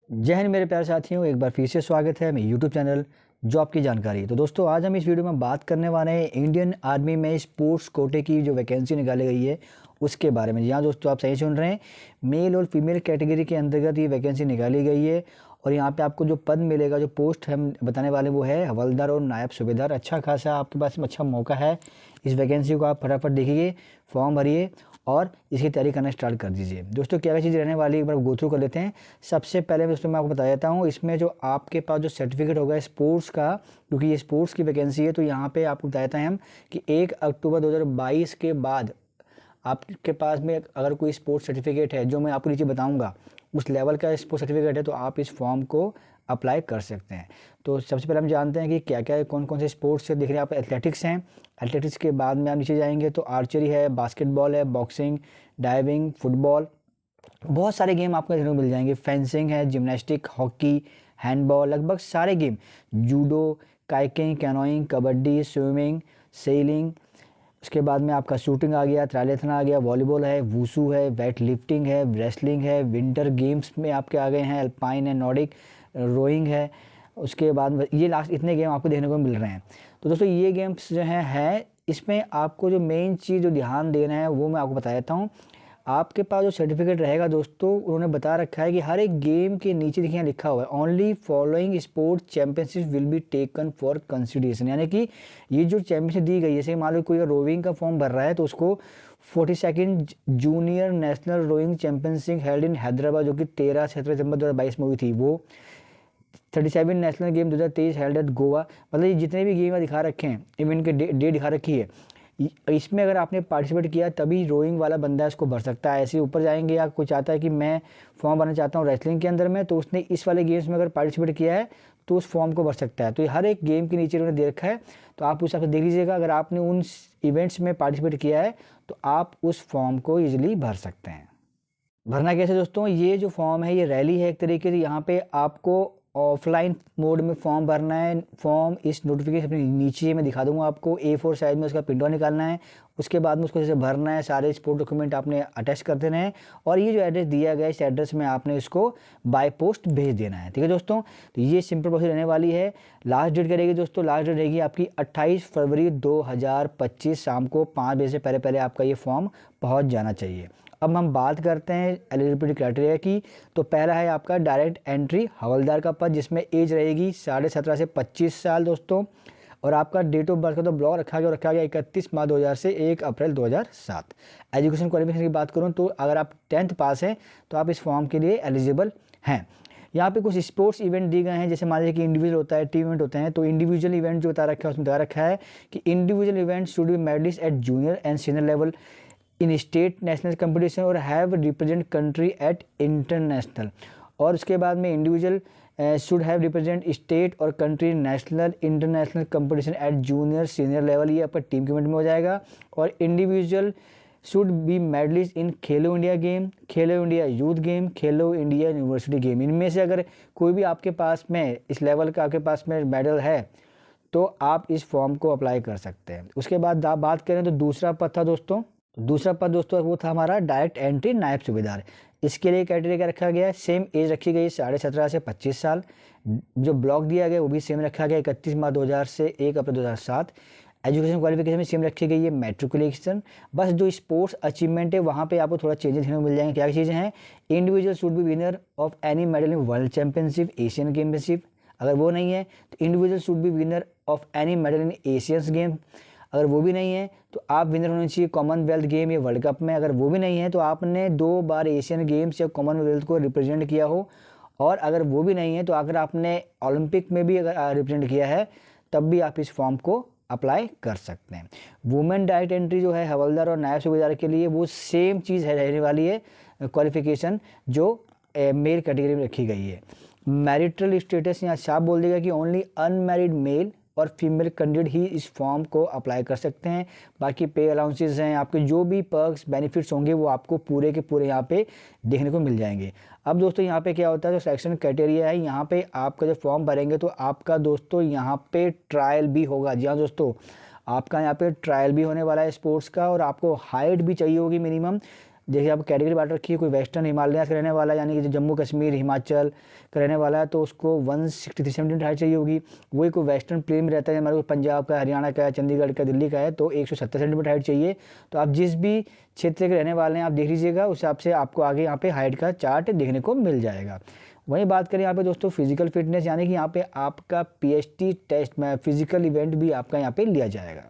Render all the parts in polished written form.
जय हिंद मेरे प्यारे साथियों, एक बार फिर से स्वागत है मेरे यूट्यूब चैनल जॉब की जानकारी। तो दोस्तों, आज हम इस वीडियो में बात करने वाले हैं इंडियन आर्मी में स्पोर्ट्स कोटे की जो वैकेंसी निकाली गई है उसके बारे में। यहाँ दोस्तों आप सही सुन रहे हैं, मेल और फीमेल कैटेगरी के अंतर्गत ये वैकेंसी निकाली गई है। और यहाँ पे आपको जो पद मिलेगा, जो पोस्ट हम बताने वाले वो है हवलदार और नायब सूबेदार। अच्छा खासा आपके पास में अच्छा मौका है। इस वैकेंसी को आप फटाफट देखिए, फॉर्म भरिए और इसकी तैयारी करना स्टार्ट कर दीजिए। दोस्तों क्या क्या चीज़ रहने वाली है एक बार गो थ्रू कर लेते हैं। सबसे पहले दोस्तों मैं आपको बता देता हूँ, इसमें जो आपके पास जो सर्टिफिकेट होगा स्पोर्ट्स का, क्योंकि ये स्पोर्ट्स की वैकेंसी है, तो यहाँ पे आपको बता देते हैं हम कि 1 अक्टूबर 2022 के बाद आपके पास में अगर कोई स्पोर्ट्स सर्टिफिकेट है, जो मैं आपको नीचे बताऊंगा उस लेवल का स्पोर्ट्स सर्टिफिकेट है, तो आप इस फॉर्म को अप्लाई कर सकते हैं। तो सबसे पहले हम जानते हैं कि क्या क्या कौन कौन से स्पोर्ट्स से। देख रहे हैं आप, एथलेटिक्स हैं। एथलेटिक्स के बाद में आप नीचे जाएंगे तो आर्चरी है, बास्केटबॉल है, बॉक्सिंग, डाइविंग, फुटबॉल, बहुत सारे गेम आपको देखने को मिल जाएंगे। फेंसिंग है, जिम्नास्टिक, हॉकी, हैंडबॉल, लगभग सारे game, judo, kayaking, canoeing, kabaddi, swimming, selling. उसके बाद में आपका शूटिंग आ गया, ट्रायलेथन आ गया, वॉलीबॉल है, वूसू है, वेट लिफ्टिंग है, रेसलिंग है, विंटर गेम्स में आपके आ गए हैं, अल्पाइन है, नॉर्डिक, रोइंग है। उसके बाद ये लास्ट इतने गेम आपको देखने को मिल रहे हैं। तो दोस्तों ये गेम्स जो हैं इसमें आपको जो मेन चीज़ जो ध्यान देना है वो मैं आपको बता देता हूँ। आपके पास जो सर्टिफिकेट रहेगा दोस्तों, उन्होंने बता रखा है कि हर एक गेम के नीचे देखिए लिखा हुआ है, only following sport championship will be taken for consideration. यानी कि ये जो चैंपियनशिप दी गई है, जैसे मान लो कोई रोइंग का फॉर्म भर रहा है तो उसको 42nd junior national rowing championship held in Hyderabad, जो कि 13-17 दिसंबर 2022 में हुई थी, वो 37 national game 2023 held at Goa. मतलब ये जितने भी गेम दिखा रखे हैं, इवेंट के डेट दिखा रखी है, इसमें अगर आपने पार्टिसिपेट किया तभी रोइंग वाला बंदा इसको भर सकता है। ऐसे ऊपर जाएंगे या कोई चाहता है कि मैं फॉर्म भरना चाहता हूँ रेसलिंग के अंदर में, तो उसने इस वाले गेम्स में अगर पार्टिसिपेट किया है तो उस फॉर्म को भर सकता है। तो ये हर एक गेम के नीचे उन्होंने दे रखा है, तो आप उस हिसाब से देख लीजिएगा। अगर आपने उन इवेंट्स में पार्टिसिपेट किया है तो आप उस फॉर्म को ईजिली भर सकते हैं। भरना कैसे दोस्तों, ये जो फॉर्म है ये रैली है एक तरीके से। यहाँ पे आपको ऑफलाइन मोड में फॉर्म भरना है। फॉर्म इस नोटिफिकेशन अपने नीचे मैं दिखा दूंगा आपको, A4 साइज में उसका प्रिंट आउट निकालना है। उसके बाद में उसको जैसे भरना है, सारे स्पोर्ट डॉक्यूमेंट आपने अटैच कर देना है, और ये जो एड्रेस दिया गया है इस एड्रेस में आपने इसको बाय पोस्ट भेज देना है। ठीक है दोस्तों, तो ये सिंपल प्रोसेस रहने वाली है। लास्ट डेट करेगी दोस्तों, लास्ट डेट रहेगी आपकी 28 फरवरी 2025 शाम को 5 बजे से पहले पहले आपका ये फॉर्म पहुँच जाना चाहिए। अब हम बात करते हैं एलिजिबिलिटी क्राइटेरिया की। तो पहला है आपका डायरेक्ट एंट्री हवलदार का पद, जिसमें एज रहेगी 17.5 से 25 साल दोस्तों। और आपका डेट ऑफ बर्थ का तो ब्लॉक रखा गया 31 मार्च 2000 से 1 अप्रैल 2007। एजुकेशन क्वालिफिकेशन की बात करूं तो अगर आप 10th पास हैं तो आप इस फॉर्म के लिए एलिजिबल हैं। यहाँ पे कुछ स्पोर्ट्स इवेंट दिए गए हैं, जैसे मान लीजिए कि इंडिविजुअल होता है, टीम इवेंट होते हैं। तो इंडिविजुअल इवेंट जो बता रखा है उसमें बता रखा है कि individual event should be medallist at junior and senior level in state national competition और have represent country at international. और उसके बाद में individual should have represent state और country national international competition at junior senior level, ये आपका team के event में हो जाएगा। और individual should be medallist in Khelo India game, Khelo India youth game, Khelo India university game. इनमें से अगर कोई भी आपके पास में इस लेवल का आपके पास में मेडल है तो आप इस फॉर्म को अप्लाई कर सकते हैं। उसके बाद आप बात करें तो दूसरा पद था दोस्तों, दूसरा पद दोस्तों वो था हमारा डायरेक्ट एंट्री नायब सूबेदार। इसके लिए क्राइटेरिया क्या रखा गया है, सेम एज रखी गई 17.5 से 25 साल। जो ब्लॉक दिया गया वो भी सेम रखा गया 31 मार्च 2000 से 1 अप्रैल 2007। एजुकेशन क्वालिफिकेशन भी सेम रखी गई है, मैट्रिकुलेशन। बस जो स्पोर्ट्स अचीवमेंट है वहाँ पे आपको थोड़ा चेंजेस देखने को मिल जाएंगे। क्या चीज़ें हैं, individual should be winner of any medal in world championship, Asian games, अगर वो नहीं है तो individual should be winner of any medal in Asians game, अगर वो भी नहीं है तो आप विनर होने चाहिए कॉमनवेल्थ गेम या वर्ल्ड कप में, अगर वो भी नहीं है तो आपने 2 बार एशियन गेम्स या कॉमनवेल्थ को रिप्रेजेंट किया हो, और अगर वो भी नहीं है तो अगर आपने ओलंपिक में भी अगर रिप्रेजेंट किया है तब भी आप इस फॉर्म को अप्लाई कर सकते हैं। वुमेन डायरेक्ट एंट्री जो है हवलदार और नायब सूबेदार के लिए वो सेम चीज़ है रहने वाली है, क्वालिफिकेशन जो मेल कैटेगरी में रखी गई है। मैरिटल स्टेटस यहाँ साफ बोल देगा कि ओनली अनमैरिड मेल और फीमेल कैंडिडेट ही इस फॉर्म को अप्लाई कर सकते हैं। बाकी पे अलाउंसेस हैं, आपके जो भी पर्क्स बेनिफिट्स होंगे वो आपको पूरे के पूरे यहाँ पे देखने को मिल जाएंगे। अब दोस्तों यहाँ पे क्या होता है, जो सिलेक्शन क्राइटेरिया है, यहाँ पे आपका जब फॉर्म भरेंगे तो आपका दोस्तों यहाँ पे ट्रायल भी होगा। जी हाँ दोस्तों, आपका यहाँ पे ट्रायल भी होने वाला है स्पोर्ट्स का, और आपको हाइट भी चाहिए होगी मिनिमम देखिए आप कैटेगरी बांट रखी है, कोई वेस्टर्न हिमालयाज का रहने वाला है, यानी कि जो जम्मू कश्मीर हिमाचल का रहने वाला है तो उसको 163 सेंटीमीटर हाइट चाहिए होगी। वही कोई वेस्टर्न प्लेन में रहता है, हमारे को पंजाब का, हरियाणा का, चंडीगढ़ का, दिल्ली का है तो 170 सेंटीमीटर हाइट चाहिए। तो आप जिस भी क्षेत्र के रहने वाले हैं आप देख लीजिएगा, उस हिसाब से आपको आगे यहाँ पे हाइट का चार्ट देखने को मिल जाएगा। वहीं बात करें यहाँ पे दोस्तों फिजिकल फिटनेस, यानी कि यहाँ पे आपका पीएचटी टेस्ट में फिजिकल इवेंट भी आपका यहाँ पे लिया जाएगा।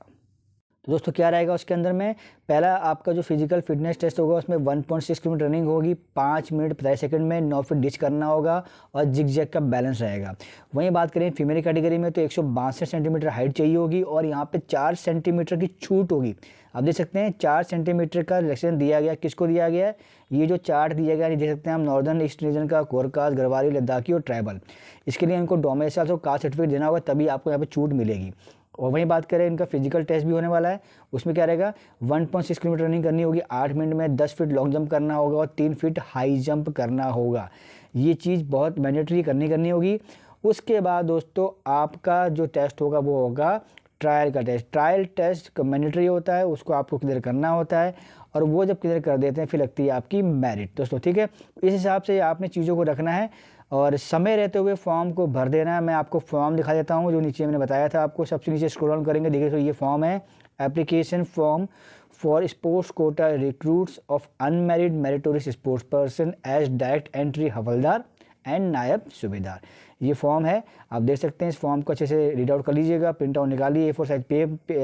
तो दोस्तों क्या रहेगा उसके अंदर में, पहला आपका जो फिजिकल फिटनेस टेस्ट होगा उसमें 1.6 किलोमीटर रनिंग होगी, 5 मिनट 50 सेकंड में 9 फीट डिच करना होगा और जिग जैग का बैलेंस रहेगा। वहीं बात करें फीमेल कैटेगरी में तो 162 सेंटीमीटर हाइट चाहिए होगी और यहाँ पे 4 सेंटीमीटर की छूट होगी। आप देख सकते हैं 4 सेंटीमीटर का रिलेक्शन दिया गया, किसको दिया गया है, ये जो चार्ट दिया गया है देख सकते हैं हम, नॉर्दर्न ईस्ट रीजन का, कोरकास, गढ़वाली, लद्दाखी और ट्राइबल। इसके लिए इनको डोमेसाइल और कास्ट सर्टिफिकेट देना होगा, तभी आपको यहाँ पे छूट मिलेगी। और वहीं बात करें इनका फिजिकल टेस्ट भी होने वाला है, उसमें क्या रहेगा 1.6 किलोमीटर रनिंग करनी होगी, 8 मिनट में 10 फीट लॉन्ग जंप करना होगा और 3 फीट हाई जंप करना होगा। ये चीज़ बहुत मैंडेटरी करनी होगी। उसके बाद दोस्तों आपका जो टेस्ट होगा वो होगा ट्रायल का टेस्ट। ट्रायल टेस्ट मैंडेटरी होता है, उसको आपको क्लियर करना होता है और वो जब क्लियर कर देते हैं फिर लगती है आपकी मेरिट दोस्तों, ठीक है। इस हिसाब से आपने चीज़ों को रखना है और समय रहते हुए फॉर्म को भर देना है। मैं आपको फॉर्म दिखा देता हूँ जो नीचे मैंने बताया था आपको, सबसे नीचे स्क्रॉल डाउन करेंगे देखिए तो ये फॉर्म है, application form for sports quota recruits of unmarried meritorious sports person as direct entry havildar and naib subedar. ये फॉर्म है, आप देख सकते हैं। इस फॉर्म को अच्छे से रीड आउट कर लीजिएगा, प्रिंट आउट निकालिए A4 साइज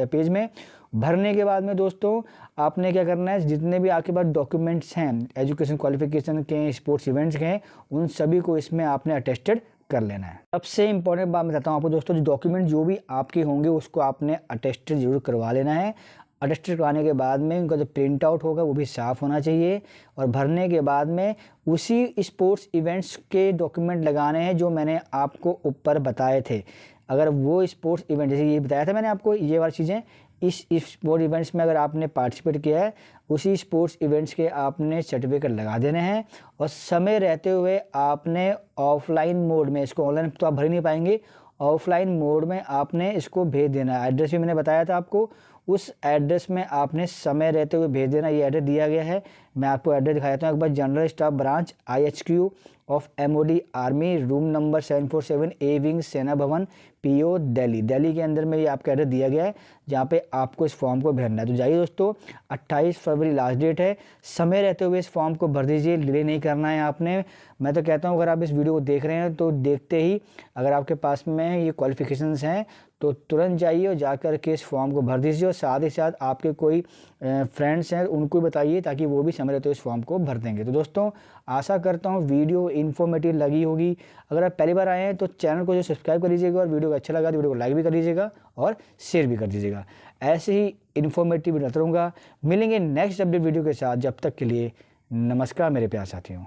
पेज में। भरने के बाद में दोस्तों आपने क्या करना है, जितने भी आपके पास डॉक्यूमेंट्स हैं एजुकेशन क्वालिफिकेशन के, स्पोर्ट्स इवेंट्स के हैं, उन सभी को इसमें आपने अटेस्टेड कर लेना है। सबसे इंपॉर्टेंट बात मैं बताता हूँ आपको दोस्तों, जो डॉक्यूमेंट जो भी आपके होंगे उसको आपने अटेस्टेड जरूर करवा लेना है। अटेस्टेड करवाने के बाद में उनका जो प्रिंट आउट होगा वो भी साफ़ होना चाहिए और भरने के बाद में उसी स्पोर्ट्स इवेंट्स के डॉक्यूमेंट लगाने हैं जो मैंने आपको ऊपर बताए थे। अगर वो स्पोर्ट्स इवेंट, जैसे ये बताया था मैंने आपको, ये वाली चीज़ें इस स्पोर्ट इवेंट्स में अगर आपने पार्टिसिपेट किया है उसी स्पोर्ट्स इवेंट्स के आपने सर्टिफिकेट लगा देने हैं और समय रहते हुए आपने ऑफलाइन मोड में, इसको ऑनलाइन तो आप भर ही नहीं पाएंगे, ऑफलाइन मोड में आपने इसको भेज देना है। एड्रेस भी मैंने बताया था आपको, उस एड्रेस में आपने समय रहते हुए भेज देना। ये एड्रेस दिया गया है, मैं आपको एड्रेस दिखाया था एक बार, general staff branch IHQ of MOD army, room number 747 A wing, Sena Bhawan, PO Delhi के अंदर में ये आपका एड्रेस दिया गया है जहाँ पे आपको इस फॉर्म को भरना है। तो जाइए दोस्तों, 28 फरवरी लास्ट डेट है, समय रहते हुए इस फॉर्म को भर दीजिए, डिले नहीं करना है आपने। मैं तो कहता हूँ अगर आप इस वीडियो को देख रहे हैं तो देखते ही अगर आपके पास में ये क्वालिफिकेशंस हैं तो तुरंत जाइए और जाकर के इस फॉर्म को भर दीजिए और साथ ही साथ आपके कोई फ्रेंड्स हैं उनको बताइए ताकि वो भी समय रहते हुए इस फॉर्म को भर देंगे। तो दोस्तों आशा करता हूँ वीडियो इन्फॉर्मेटिव लगी होगी। अगर आप पहली बार आए हैं तो चैनल को जो सब्सक्राइब कर लीजिएगा और वीडियो को अच्छा लगा तो वीडियो को लाइक भी कर लीजिएगा और शेयर भी कर दीजिएगा। ऐसे ही इन्फॉर्मेटिव रहता रहूँगा। मिलेंगे नेक्स्ट अपडेट वीडियो के साथ, जब तक के लिए नमस्कार मेरे प्यारे साथियों।